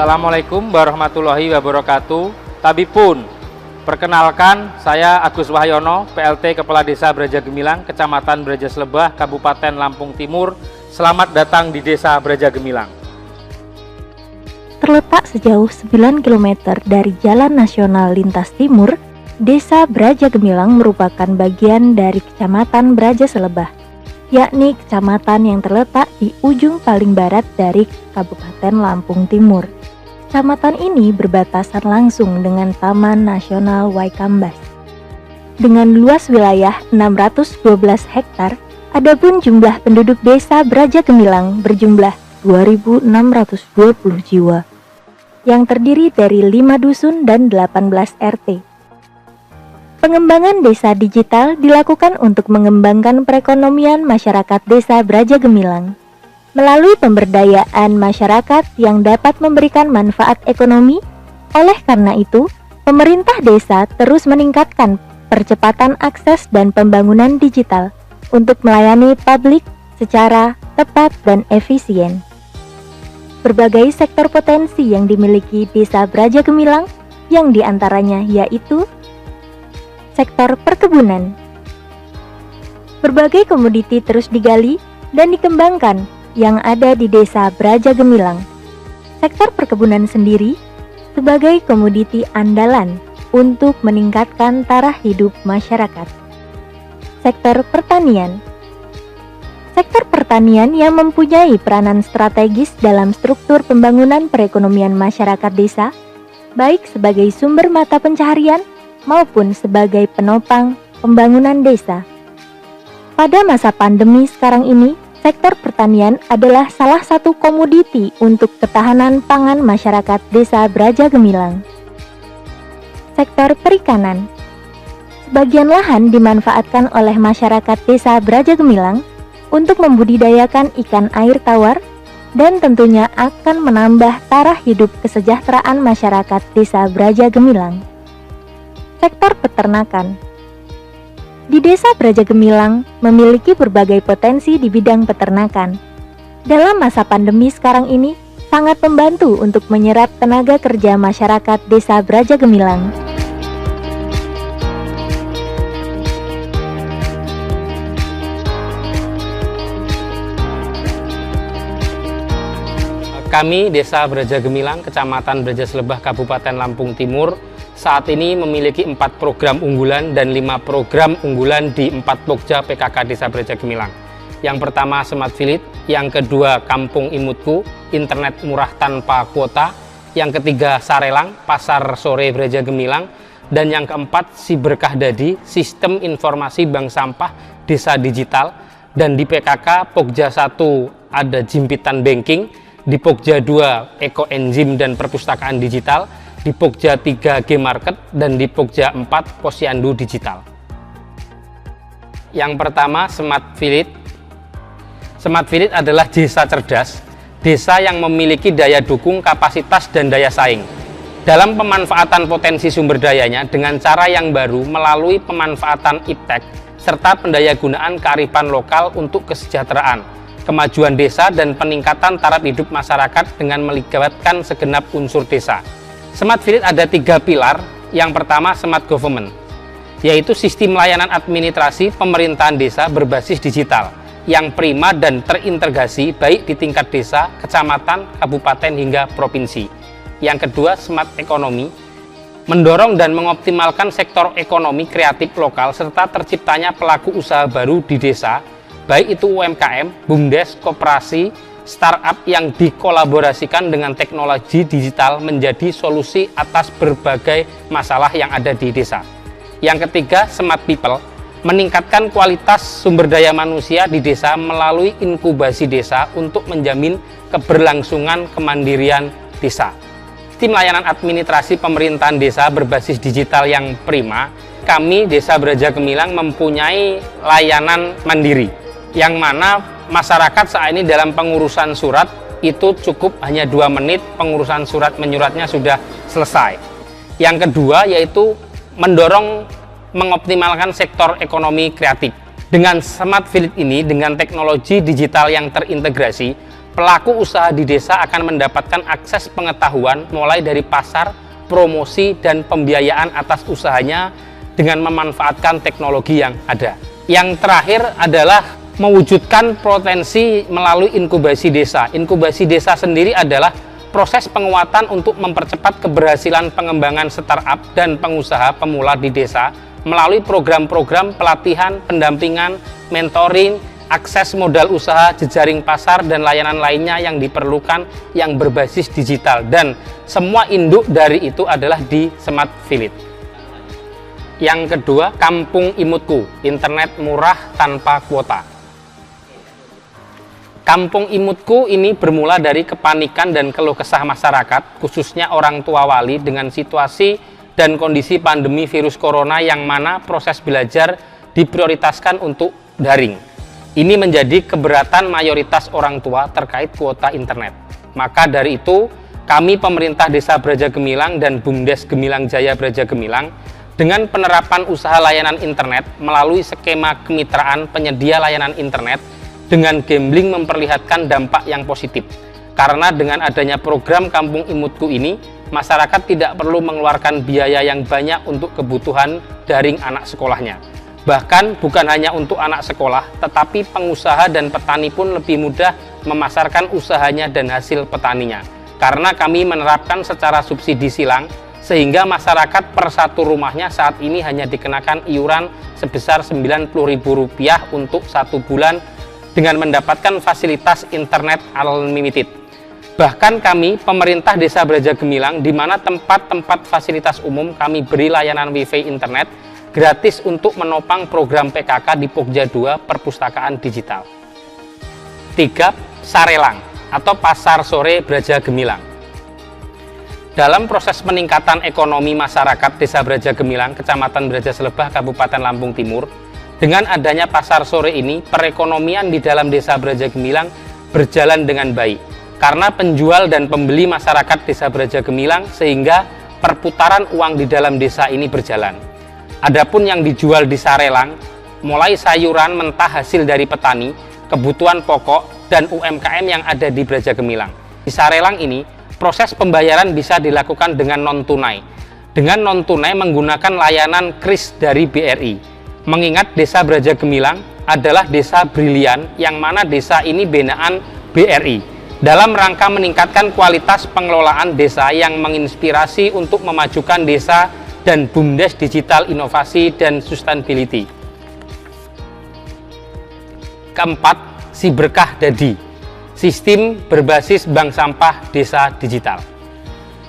Assalamualaikum warahmatullahi wabarakatuh. Tabipun, perkenalkan saya Agus Wahyono, PLT Kepala Desa Braja Gemilang, Kecamatan Braja Slebah, Kabupaten Lampung Timur. Selamat datang di Desa Braja Gemilang. Terletak sejauh 9 km dari Jalan Nasional Lintas Timur, Desa Braja Gemilang merupakan bagian dari Kecamatan Braja Slebah, yakni kecamatan yang terletak di ujung paling barat dari Kabupaten Lampung Timur. Kecamatan ini berbatasan langsung dengan Taman Nasional Waikambas. Dengan luas wilayah 612 hektar, adapun jumlah penduduk Desa Braja Gemilang berjumlah 2.620 jiwa, yang terdiri dari 5 dusun dan 18 RT. Pengembangan desa digital dilakukan untuk mengembangkan perekonomian masyarakat Desa Braja Gemilang melalui pemberdayaan masyarakat yang dapat memberikan manfaat ekonomi. Oleh karena itu, pemerintah desa terus meningkatkan percepatan akses dan pembangunan digital untuk melayani publik secara tepat dan efisien. Berbagai sektor potensi yang dimiliki Desa Braja Gemilang, yang diantaranya yaitu sektor perkebunan. Berbagai komoditi terus digali dan dikembangkan yang ada di Desa Braja Gemilang. Sektor perkebunan sendiri sebagai komoditi andalan untuk meningkatkan taraf hidup masyarakat. Sektor pertanian. Sektor pertanian yang mempunyai peranan strategis dalam struktur pembangunan perekonomian masyarakat desa, baik sebagai sumber mata pencaharian maupun sebagai penopang pembangunan desa. Pada masa pandemi sekarang ini, sektor pertanian adalah salah satu komoditi untuk ketahanan pangan masyarakat Desa Braja Gemilang. Sektor perikanan. Sebagian lahan dimanfaatkan oleh masyarakat Desa Braja Gemilang untuk membudidayakan ikan air tawar dan tentunya akan menambah taraf hidup kesejahteraan masyarakat Desa Braja Gemilang. Sektor peternakan. Di Desa Braja Gemilang memiliki berbagai potensi di bidang peternakan. Dalam masa pandemi sekarang ini, sangat membantu untuk menyerap tenaga kerja masyarakat Desa Braja Gemilang. Kami Desa Braja Gemilang, Kecamatan Braja Slebah, Kabupaten Lampung Timur, saat ini memiliki 4 program unggulan dan 5 program unggulan di 4 Pokja PKK Desa Braja Gemilang. Yang pertama Smart Village, yang kedua Kampung Imutku, internet murah tanpa kuota, yang ketiga Sarelang, Pasar Sore Braja Gemilang, dan yang keempat Si Berkah Dadi, Sistem Informasi Bank Sampah Desa Digital. Dan di PKK Pokja 1 ada Jimpitan Banking, di Pokja 2 Ekoenzim dan Perpustakaan Digital, di Pokja 3 G-Market, dan di Pokja 4 Posyandu Digital. Yang pertama Smart Village. Smart Village adalah desa cerdas, desa yang memiliki daya dukung, kapasitas, dan daya saing dalam pemanfaatan potensi sumber dayanya dengan cara yang baru melalui pemanfaatan iptek serta pendayagunaan kearifan lokal untuk kesejahteraan, kemajuan desa, dan peningkatan taraf hidup masyarakat dengan melibatkan segenap unsur desa. Smart Village ada 3 pilar. Yang pertama Smart Government, yaitu sistem layanan administrasi pemerintahan desa berbasis digital yang prima dan terintegrasi baik di tingkat desa, kecamatan, kabupaten, hingga provinsi. Yang kedua Smart Economy, mendorong dan mengoptimalkan sektor ekonomi kreatif lokal serta terciptanya pelaku usaha baru di desa, baik itu UMKM, BUMDes, koperasi, startup yang dikolaborasikan dengan teknologi digital menjadi solusi atas berbagai masalah yang ada di desa. Yang ketiga Smart People, meningkatkan kualitas sumber daya manusia di desa melalui inkubasi desa untuk menjamin keberlangsungan kemandirian desa. Tim layanan administrasi pemerintahan desa berbasis digital yang prima. Kami Desa Braja Gemilang mempunyai layanan mandiri, yang mana masyarakat saat ini dalam pengurusan surat itu cukup hanya 2 menit, pengurusan surat menyuratnya sudah selesai. Yang kedua yaitu mendorong mengoptimalkan sektor ekonomi kreatif. Dengan Smart Village ini, dengan teknologi digital yang terintegrasi, pelaku usaha di desa akan mendapatkan akses pengetahuan mulai dari pasar, promosi, dan pembiayaan atas usahanya dengan memanfaatkan teknologi yang ada. Yang terakhir adalah mewujudkan potensi melalui inkubasi desa. Inkubasi desa sendiri adalah proses penguatan untuk mempercepat keberhasilan pengembangan startup dan pengusaha pemula di desa melalui program-program pelatihan, pendampingan, mentoring, akses modal usaha, jejaring pasar, dan layanan lainnya yang diperlukan yang berbasis digital. Dan semua induk dari itu adalah di Smart Village. Yang kedua, Kampung Imutku, internet murah tanpa kuota. Kampung Imutku ini bermula dari kepanikan dan keluh kesah masyarakat, khususnya orang tua wali dengan situasi dan kondisi pandemi virus corona yang mana proses belajar diprioritaskan untuk daring. Ini menjadi keberatan mayoritas orang tua terkait kuota internet. Maka dari itu, kami pemerintah Desa Braja Gemilang dan BUMDes Gemilang Jaya Braja Gemilang dengan penerapan usaha layanan internet melalui skema kemitraan penyedia layanan internet dengan gambling memperlihatkan dampak yang positif. Karena dengan adanya program Kampung Imutku ini, masyarakat tidak perlu mengeluarkan biaya yang banyak untuk kebutuhan daring anak sekolahnya. Bahkan bukan hanya untuk anak sekolah, tetapi pengusaha dan petani pun lebih mudah memasarkan usahanya dan hasil petaninya. Karena kami menerapkan secara subsidi silang, sehingga masyarakat per satu rumahnya saat ini hanya dikenakan iuran sebesar Rp90.000 untuk 1 bulan dengan mendapatkan fasilitas internet unlimited. Bahkan kami, pemerintah Desa Braja Gemilang, di mana tempat-tempat fasilitas umum kami beri layanan wifi internet gratis untuk menopang program PKK di Pokja 2 Perpustakaan Digital. 3. Sarelang atau Pasar Sore Braja Gemilang. Dalam proses peningkatan ekonomi masyarakat Desa Braja Gemilang, Kecamatan Braja Selebah, Kabupaten Lampung Timur, dengan adanya pasar sore ini, perekonomian di dalam Desa Braja Gemilang berjalan dengan baik. Karena penjual dan pembeli masyarakat Desa Braja Gemilang, sehingga perputaran uang di dalam desa ini berjalan. Adapun yang dijual di Sarelang, mulai sayuran mentah hasil dari petani, kebutuhan pokok, dan UMKM yang ada di Braja Gemilang. Di Sarelang ini, proses pembayaran bisa dilakukan dengan non-tunai. Dengan non-tunai menggunakan layanan KRIS dari BRI. Mengingat Desa Braja Gemilang adalah desa brilian yang mana desa ini binaan BRI dalam rangka meningkatkan kualitas pengelolaan desa yang menginspirasi untuk memajukan desa dan BUMDes Digital Inovasi dan Sustainability. Keempat, Si Berkah Dadi, sistem berbasis bank sampah desa digital.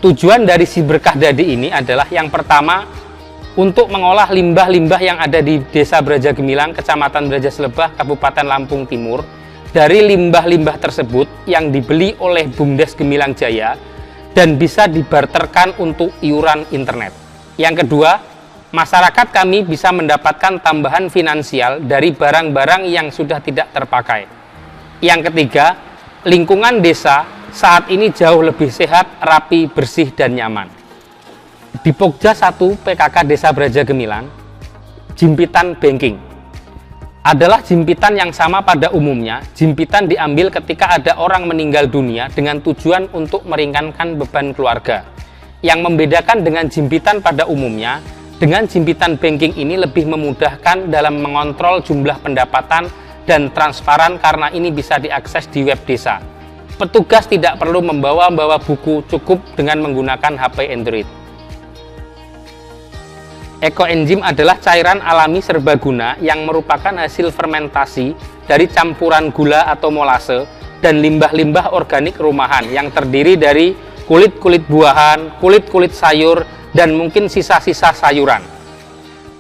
Tujuan dari Si Berkah Dadi ini adalah yang pertama, untuk mengolah limbah-limbah yang ada di Desa Braja Gemilang, Kecamatan Braja Selebah, Kabupaten Lampung Timur. Dari limbah-limbah tersebut yang dibeli oleh BUMDes Gemilang Jaya dan bisa dibarterkan untuk iuran internet. Yang kedua, masyarakat kami bisa mendapatkan tambahan finansial dari barang-barang yang sudah tidak terpakai. Yang ketiga, lingkungan desa saat ini jauh lebih sehat, rapi, bersih, dan nyaman. Di Pokja 1 PKK Desa Braja Gemilang, jimpitan banking adalah jimpitan yang sama pada umumnya. Jimpitan diambil ketika ada orang meninggal dunia dengan tujuan untuk meringankan beban keluarga. Yang membedakan dengan jimpitan pada umumnya, dengan jimpitan banking ini lebih memudahkan dalam mengontrol jumlah pendapatan dan transparan karena ini bisa diakses di web desa. Petugas tidak perlu membawa buku, cukup dengan menggunakan HP Android. Ekoenzim adalah cairan alami serbaguna yang merupakan hasil fermentasi dari campuran gula atau molase dan limbah-limbah organik rumahan yang terdiri dari kulit-kulit buahan, kulit-kulit sayur, dan mungkin sisa-sisa sayuran.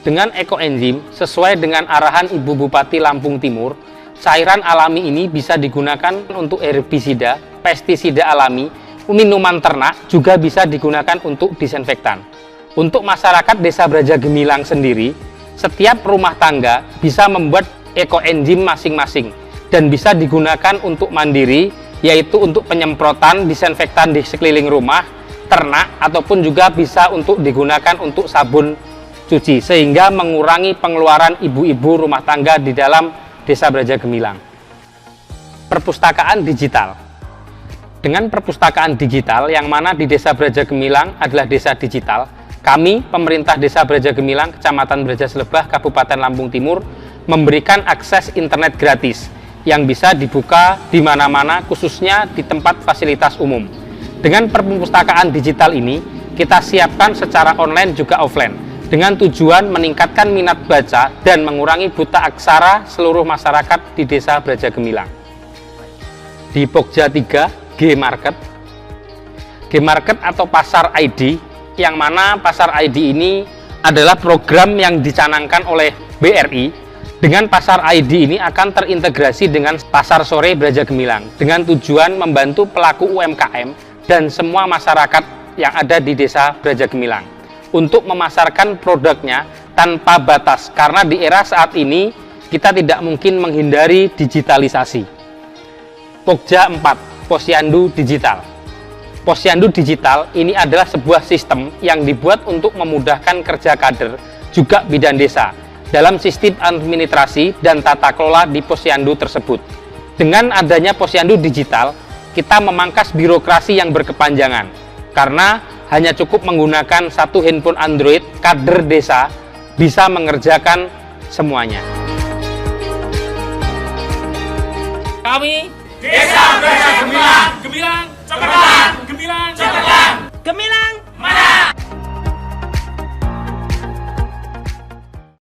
Dengan ekoenzim, sesuai dengan arahan Ibu Bupati Lampung Timur, cairan alami ini bisa digunakan untuk herbisida, pestisida alami, minuman ternak, juga bisa digunakan untuk disinfektan. Untuk masyarakat Desa Braja Gemilang sendiri, setiap rumah tangga bisa membuat ekoenzim masing-masing dan bisa digunakan untuk mandiri, yaitu untuk penyemprotan disinfektan di sekeliling rumah, ternak, ataupun juga bisa untuk digunakan untuk sabun cuci, sehingga mengurangi pengeluaran ibu-ibu rumah tangga di dalam Desa Braja Gemilang. Perpustakaan digital. Dengan perpustakaan digital yang mana di Desa Braja Gemilang adalah desa digital, kami, pemerintah Desa Braja Gemilang, Kecamatan Braja Selebah, Kabupaten Lampung Timur, memberikan akses internet gratis yang bisa dibuka di mana-mana, khususnya di tempat fasilitas umum. Dengan perpustakaan digital ini, kita siapkan secara online juga offline, dengan tujuan meningkatkan minat baca dan mengurangi buta aksara seluruh masyarakat di Desa Braja Gemilang. Di Pokja 3, G-Market. G-Market atau Pasar ID, yang mana Pasar ID ini adalah program yang dicanangkan oleh BRI. Dengan Pasar ID ini akan terintegrasi dengan Pasar Sore Braja Gemilang dengan tujuan membantu pelaku UMKM dan semua masyarakat yang ada di Desa Braja Gemilang untuk memasarkan produknya tanpa batas, karena di era saat ini kita tidak mungkin menghindari digitalisasi. Pokja 4, Posyandu Digital. Posyandu Digital ini adalah sebuah sistem yang dibuat untuk memudahkan kerja kader juga bidan desa dalam sistem administrasi dan tata kelola di posyandu tersebut. Dengan adanya Posyandu Digital, kita memangkas birokrasi yang berkepanjangan, karena hanya cukup menggunakan satu handphone Android, kader desa bisa mengerjakan semuanya. Kami Desa Braja Gemilang,